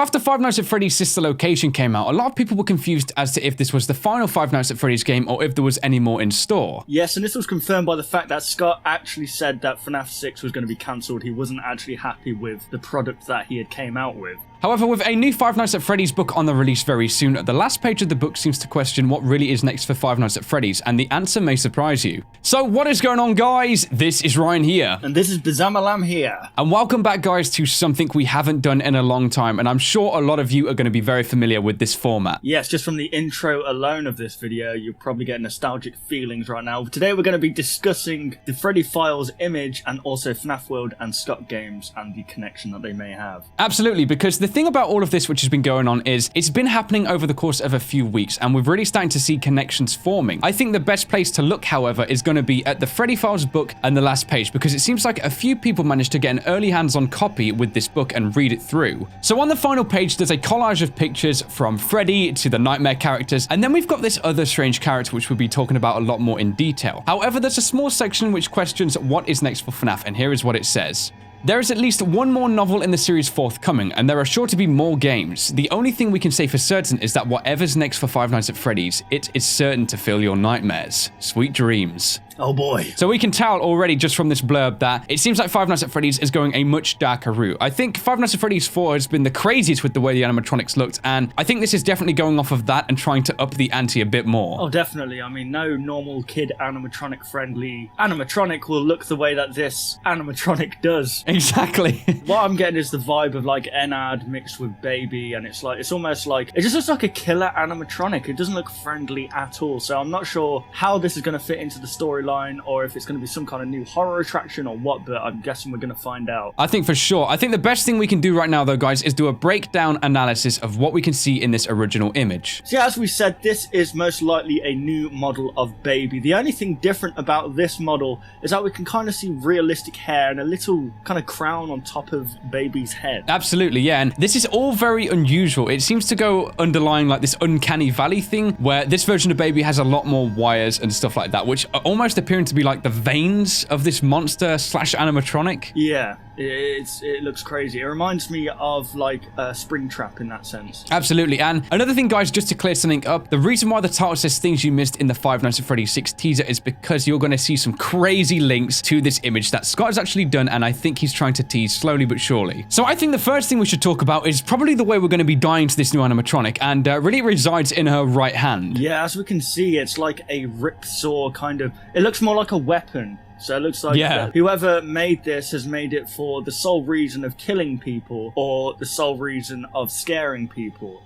after Five Nights at Freddy's Sister Location came out, a lot of people were confused as to if this was the final Five Nights at Freddy's game or if there was any more in store. Yes, and this was confirmed by the fact that Scott actually said that FNAF 6 was going to be cancelled. He wasn't actually happy with the product that he had came out with. However, with a new Five Nights at Freddy's book on the release very soon, the last page of the book seems to question what really is next for Five Nights at Freddy's, and the answer may surprise you. So what is going on, guys? This is Ryan here. And this is Bizamalam here. And welcome back, guys, to something we haven't done in a long time, and I'm sure a lot of you are going to be very familiar with this format. Yes, just from the intro alone of this video, you'll probably get nostalgic feelings right now. Today we're going to be discussing the Freddy Files image and also FNAF World and Scott Games and the connection that they may have. Absolutely, because the thing about all of this which has been going on is it's been happening over the course of a few weeks, and we're really starting to see connections forming. I think the best place to look, however, is going to be at the Freddy Files book and the last page, because it seems like a few people managed to get an early hands-on copy with this book and read it through. So on the final page, there's a collage of pictures from Freddy to the Nightmare characters, and then we've got this other strange character which we'll be talking about a lot more in detail. However, there's a small section which questions what is next for FNAF, and here is what it says. There is at least one more novel in the series forthcoming, and there are sure to be more games. The only thing we can say for certain is that whatever's next for Five Nights at Freddy's, it is certain to fill your nightmares. Sweet dreams. Oh boy. So we can tell already just from this blurb that it seems like Five Nights at Freddy's is going a much darker route. I think Five Nights at Freddy's 4 has been the craziest with the way the animatronics looked, and I think this is definitely going off of that and trying to up the ante a bit more. Oh, definitely. I mean, no normal kid animatronic friendly animatronic will look the way that this animatronic does. Exactly. What I'm getting is the vibe of like Enad mixed with Baby, and it's almost like, it just looks like a killer animatronic. It doesn't look friendly at all, so I'm not sure how this is going to fit into the storyline, or if it's going to be some kind of new horror attraction or what, but I'm guessing we're going to find out. I think for sure. I think the best thing we can do right now, though, guys, is do a breakdown analysis of what we can see in this original image. So yeah, as we said, this is most likely a new model of Baby. The only thing different about this model is that we can kind of see realistic hair and a little kind of crown on top of Baby's head. Absolutely, yeah, and this is all very unusual. It seems to go underlying like this uncanny valley thing, where this version of Baby has a lot more wires and stuff like that, which are almost appearing to be like the veins of this monster slash animatronic. Yeah, it looks crazy. It reminds me of like a Springtrap in that sense. Absolutely. And another thing, guys, just to clear something up, the reason why the title says things you missed in the Five Nights at Freddy's 6 teaser is because you're going to see some crazy links to this image that Scott has actually done, and I think he's trying to tease slowly but surely. So I think the first thing we should talk about is probably the way we're going to be dying to this new animatronic, and really it resides in her right hand. Yeah, as we can see, it's like a rip saw kind of. It looks more like a weapon. So it looks like whoever made this has made it for the sole reason of killing people or the sole reason of scaring people.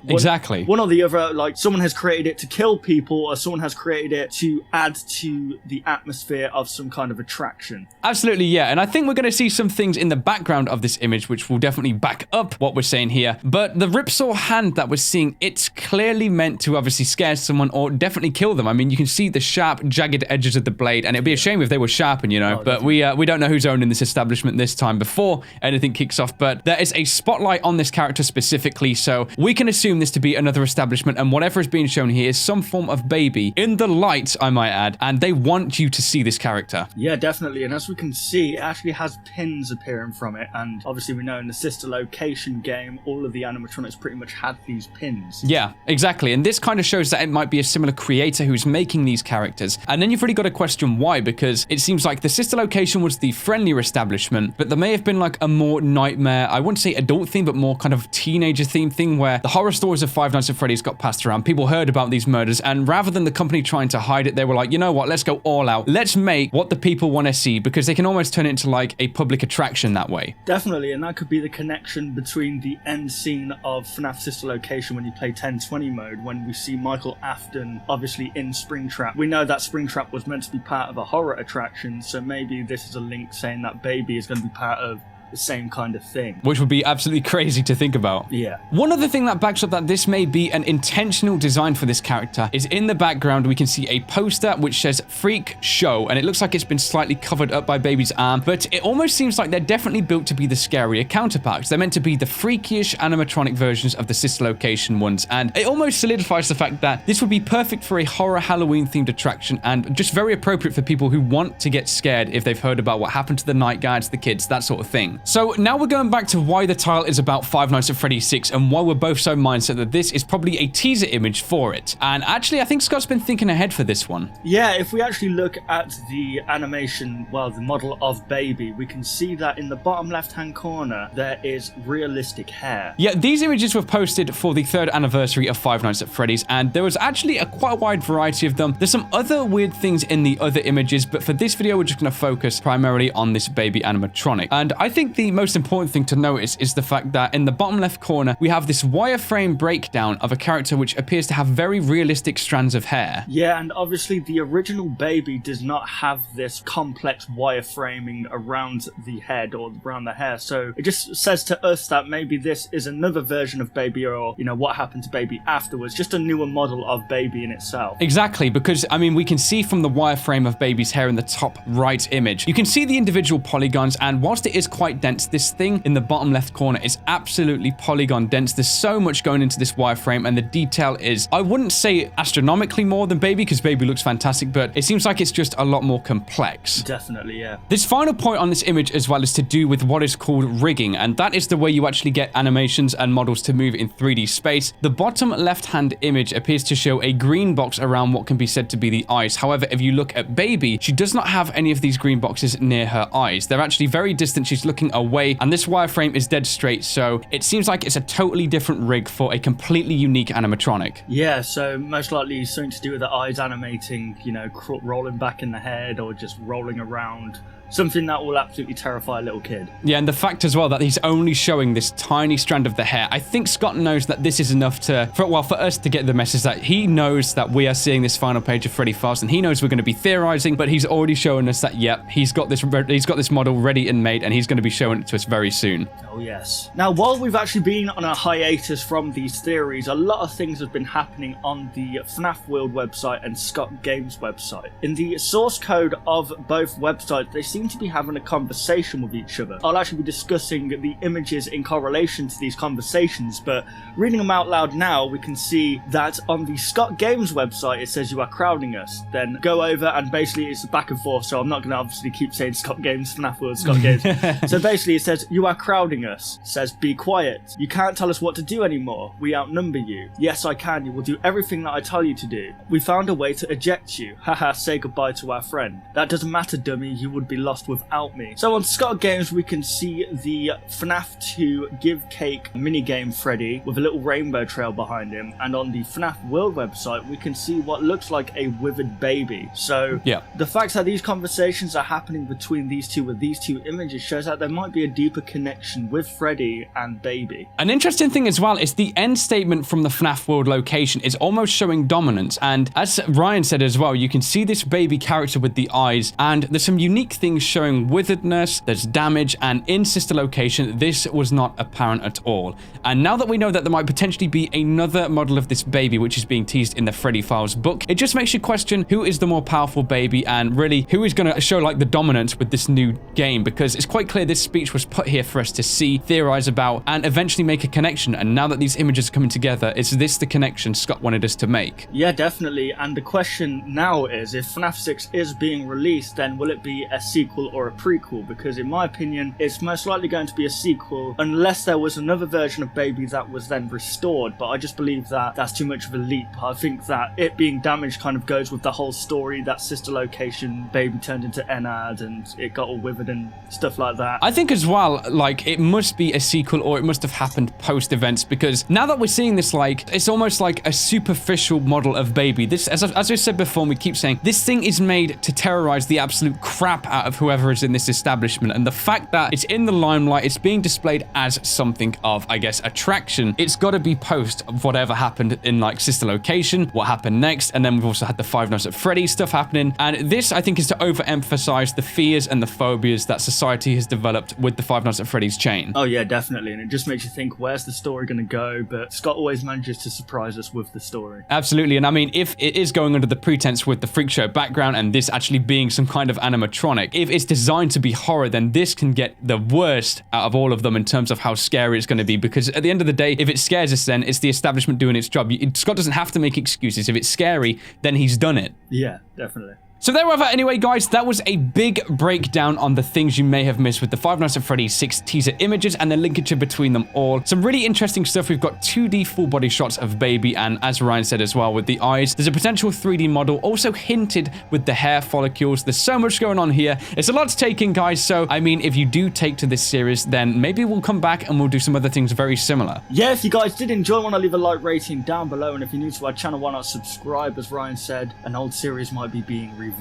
Exactly. One or the other, like someone has created it to kill people or someone has created it to add to the atmosphere of some kind of attraction. Absolutely, yeah. And I think we're going to see some things in the background of this image which will definitely back up what we're saying here. But the ripsaw hand that we're seeing, it's clearly meant to obviously scare someone or definitely kill them. I mean, you can see the sharp, jagged edges of the blade, and it'd be a shame if they were sharpened, you know. But we don't know who's owning this establishment this time before anything kicks off. But there is a spotlight on this character specifically, so we can assume this to be another establishment, and whatever is being shown here is some form of Baby in the light, I might add, and they want you to see this character. Yeah, definitely. And as we can see, it actually has pins appearing from it, and obviously we know in the Sister Location game all of the animatronics pretty much had these pins. Yeah, exactly. And this kind of shows that it might be a similar creator who's making these characters. And then you've really got to question why, because it seems like the Sister Location was the friendlier establishment, but there may have been like a more nightmare, I wouldn't say adult theme, but more kind of teenager theme thing where the horror stories of Five Nights at Freddy's got passed around. People heard about these murders, and rather than the company trying to hide it, they were like, you know what, let's go all out. Let's make what the people want to see, because they can almost turn it into like a public attraction that way. Definitely, and that could be the connection between the end scene of FNAF Sister Location when you play 1020 mode, when we see Michael Afton obviously in Springtrap. We know that Springtrap was meant to be part of a horror attraction, so maybe this is a link saying that Baby is going to be part of the same kind of thing. Which would be absolutely crazy to think about. Yeah. One other thing that backs up that this may be an intentional design for this character is in the background we can see a poster which says Freak Show, and it looks like it's been slightly covered up by Baby's arm, but it almost seems like they're definitely built to be the scarier counterparts. They're meant to be the freakish animatronic versions of the Sister Location ones, and it almost solidifies the fact that this would be perfect for a horror Halloween themed attraction and just very appropriate for people who want to get scared if they've heard about what happened to the night guards, the kids, that sort of thing. So now we're going back to why the title is about Five Nights at Freddy's 6 and why we're both so mindset that this is probably a teaser image for it. And actually, I think Scott's been thinking ahead for this one. Yeah, if we actually look at the animation, well, the model of Baby, we can see that in the bottom left-hand corner, there is realistic hair. Yeah, these images were posted for the 3rd anniversary of Five Nights at Freddy's, and there was actually quite a wide variety of them. There's some other weird things in the other images, but for this video, we're just going to focus primarily on this baby animatronic. And I think the most important thing to notice is the fact that in the bottom left corner, we have this wireframe breakdown of a character which appears to have very realistic strands of hair. Yeah, and obviously the original Baby does not have this complex wireframing around the head or around the hair, so it just says to us that maybe this is another version of Baby, or, you know, what happened to Baby afterwards, just a newer model of Baby in itself. Exactly, because, I mean, we can see from the wireframe of Baby's hair in the top right image, you can see the individual polygons, and whilst it is quite dense, this thing in the bottom left corner is absolutely polygon dense. There's so much going into this wireframe, and the detail is, I wouldn't say astronomically more than Baby, because Baby looks fantastic, but it seems like it's just a lot more complex. Definitely, yeah. This final point on this image as well is to do with what is called rigging, and that is the way you actually get animations and models to move in 3D space. The bottom left-hand image appears to show a green box around what can be said to be the eyes. However, if you look at Baby, she does not have any of these green boxes near her eyes. They're actually very distant. She's looking away, and this wireframe is dead straight, so it seems like it's a totally different rig for a completely unique animatronic. Yeah, so most likely something to do with the eyes animating, you know, rolling back in the head or just rolling around. Something that will absolutely terrify a little kid. Yeah, and the fact as well that he's only showing this tiny strand of the hair. I think Scott knows that this is enough for us to get the message that he knows that we are seeing this final page of Freddy Files, and he knows we're going to be theorizing, but he's already showing us that, yep, he's got this model ready and made, and he's going to be showing it to us very soon. Oh, yes. Now, while we've actually been on a hiatus from these theories, a lot of things have been happening on the FNAF World website and Scott Games website. In the source code of both websites, they seem to be having a conversation with each other. I'll actually be discussing the images in correlation to these conversations, but reading them out loud now, we can see that on the Scott Games website, it says you are crowding us. Then go over, and basically it's back and forth, so I'm not going to obviously keep saying Scott Games, FNAF World, Scott Games. So basically it says, you are crowding us. It says, be quiet. You can't tell us what to do anymore. We outnumber you. Yes, I can. You will do everything that I tell you to do. We found a way to eject you. Haha, say goodbye to our friend. That doesn't matter, dummy. You would be lost without me. So on Scott Games, we can see the FNAF 2 Give Cake minigame Freddy with a little rainbow trail behind him, and on the FNAF World website, we can see what looks like a withered baby. So yeah, the fact that these conversations are happening between these two with these two images shows that there might be a deeper connection with Freddy and Baby. An interesting thing as well is the end statement from the FNAF World location is almost showing dominance, and as Ryan said as well, you can see this baby character with the eyes, and there's some unique things showing witheredness, there's damage, and in sister location, this was not apparent at all. And now that we know that there might potentially be another model of this baby which is being teased in the Freddy Files book, it just makes you question who is the more powerful baby, and really who is going to show like the dominance with this new game, because it's quite clear this speech was put here for us to see, theorize about, and eventually make a connection. And now that these images are coming together, is this the connection Scott wanted us to make? Yeah, definitely. And the question now is, if FNAF 6 is being released, then will it be a sequel or a prequel? Because in my opinion, it's most likely going to be a sequel unless there was another version of Baby that was then restored, but I just believe that that's too much of a leap. I think that it being damaged kind of goes with the whole story, that sister location, Baby turned into Enad and it got all withered and stuff like that. I think as well, like, it must be a sequel or it must have happened post events, because now that we're seeing this, like, it's almost like a superficial model of Baby. This, as we said before, and we keep saying, this thing is made to terrorize the absolute crap out of whoever is in this establishment, and the fact that it's in the limelight, it's being displayed as something of, I guess, attraction, it's got to be post of whatever happened in, like, sister location, what happened next, and then we've also had the Five Nights at Freddy's stuff happening, and this, I think, is to overemphasize the fears and the phobias that society has developed with the Five Nights at Freddy's chain. Oh yeah, definitely, and it just makes you think, where's the story going to go? But Scott always manages to surprise us with the story. Absolutely, and I mean, if it is going under the pretense with the Freakshow background and this actually being some kind of animatronic, if it's designed to be horror, then this can get the worst out of all of them in terms of how scary it's going to be, because at the end of the day, if it scares us, then it's the establishment doing its job. Scott doesn't have to make excuses. If it's scary, then he's done it. Yeah, definitely. So there we have it anyway, guys. That was a big breakdown on the things you may have missed with the Five Nights at Freddy's 6 teaser images and the linkage between them all. Some really interesting stuff. We've got 2D full body shots of Baby, and as Ryan said as well, with the eyes, there's a potential 3D model also hinted with the hair follicles. There's so much going on here. It's a lot to take in, guys. So, I mean, if you do take to this series, then maybe we'll come back and we'll do some other things very similar. Yeah, if you guys did enjoy, want to leave a like rating down below, and if you're new to our channel, why not subscribe? As Ryan said, an old series might be being revamped.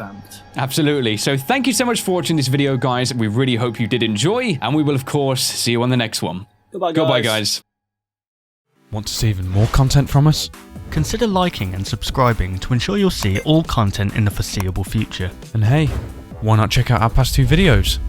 Absolutely. So thank you so much for watching this video, guys. We really hope you did enjoy, and we will, of course, see you on the next one. Goodbye, guys. Goodbye, guys. Want to see even more content from us? Consider liking and subscribing to ensure you'll see all content in the foreseeable future. And hey, why not check out our past 2 videos?